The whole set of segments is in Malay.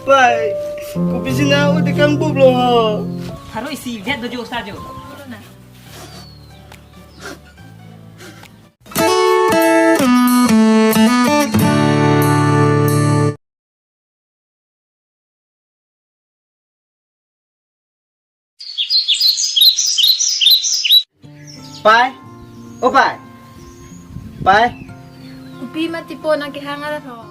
Pai, kopi sina udah kampung loh. Taruh isi lihat dojo saja. Pai, oh pai, Kupi mati po nagkihangal ho.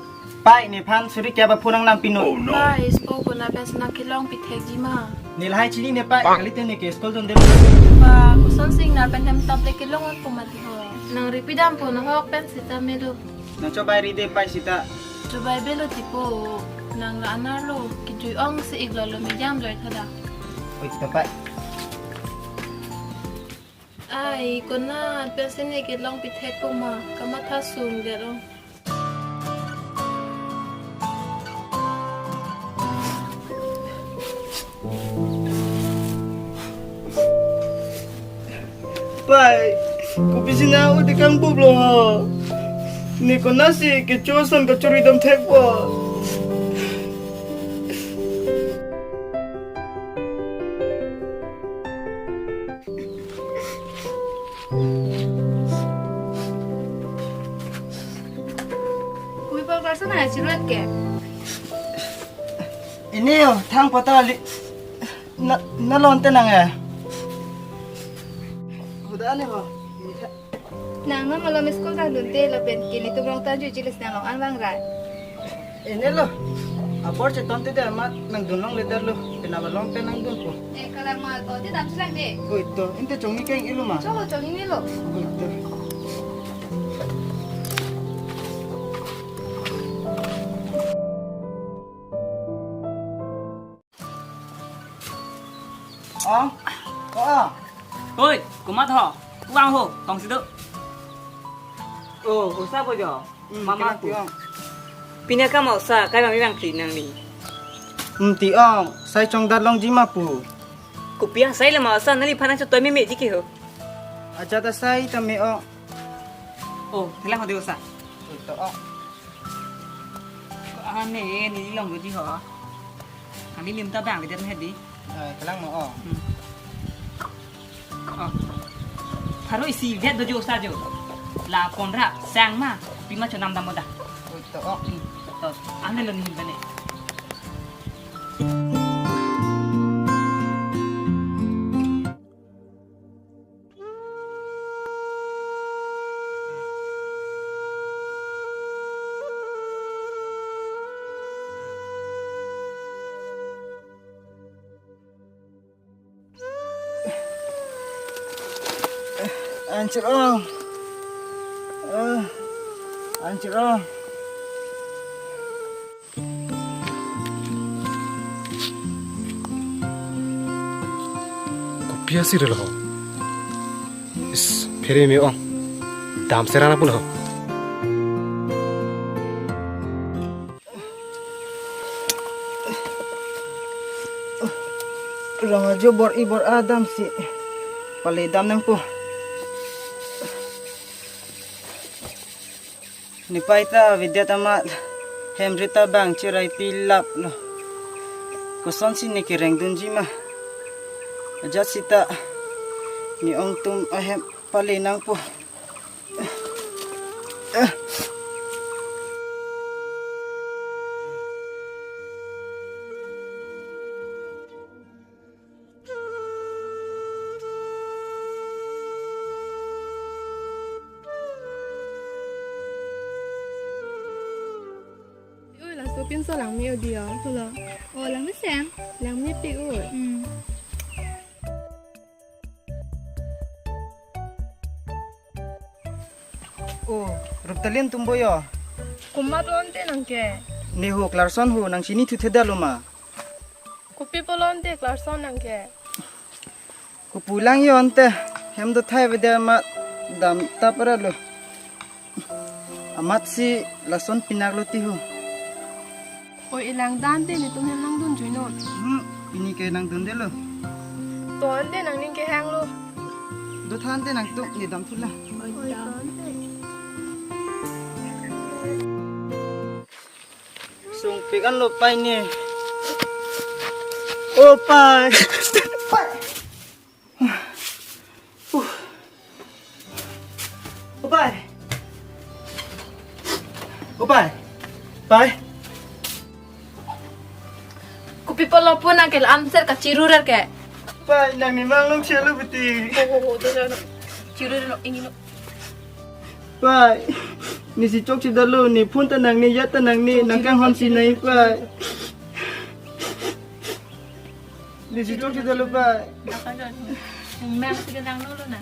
pai ni pan suri kaya ba punang nang pinot. Pa ispo ko na bes na kilong pitek jima. Nilai cili ni pai, kali ni ke sekolah don Pa kuson sing na pentem top de kilong po mati ho. Nang ripidam po na hok pen sita melo. Nang coba ride pai sita. Coba belo tipo nang laanarlo kijoy ong si iglolo mijam joy tada. Oi, pai. Ay ko na pensin ni kilong pitek ko ma kamata sum gero. Pai, kopi sina udah kampung loh. Ni ko nasi ke cosan ke curi dam tekwa. Kupi pa karsa na siluet ke. Ini yo, thang pata li na lonte nang ya. Udah ane ho. Nang na malam school ta dunte la pen kini tu rong ta ju jilis nang long an bang rai. Ini lo. Apor ce tonte de amat nang dunong leder lo. Kenapa long pe nang dun ko. Kalang mal to ti dam silang de. Ko ito, inte chongi keng ilu ma. Coba coba ini lo. Ko ito. Oi, kumat ho. Uang ho, tong situ. Oh, usah apa jo? Mama aku. Tiong. Pindah ka mau sa, kai bang bang kri nang ni. Tiong, saya chong dar long jima pu. Kupia sai le mau sa nali phana cho toy me me ji ki ho. Aja ta sai ta me o. Oh, thela ho de sa. Ito o. Ane ni long go ji ho. Ani lim ta bang le den hết đi. Ay, kalang mo o. Taruh isi lihat dojo saja. La pondra sang ma, pima cho nam dam moda. Ito o. To, ane lo ni bane. Anjir o. Anjir o. Kopiah sih dulu. Is, peri me ong. Dam serana pula. Rong ajo bor ibor Adam si. Palidam nang po. Ni paita vidya tamat hemrita bang cirai pilap lo. Koson si ni kireng dunji ma. Ajat sita ni ong tum ahem palinang po. Số pin số lắng miêu điều rồi. Ồ lắng biết xem, lắng biết bị ủi. Oh, ruptalin tumbo yo. Kumat lonte nang ke. Ni ho Clarkson ho nang sini tu theda luma. Kupi po lonte klarson nang ke. Ko pulang yo ante. Hem do thai vidya ma dam tapara lo. Amat si lason pinaglo ti ho. O ilang dante ni tum hem nang dun joy not. Ini kay nang dun de lo. To ante nang ning ke hang lo. Do thante nang tu ni dam thula. Sung pikan lo pai ni. Oh, pai. Pai. Oh, pai. Oh, pai. Pai. Kupi polo pun ang kailan answer ka cirurer ke. Pai, nang ni manglong siya lo beti. Cirurer no ingin no. Pai. Ni si chok si dalo ni pun tanang ni ya tanang ni nang kang hon si nai pai. Ni si chok si dalo pai. Nakajan. Yung mang sige nang nulo na.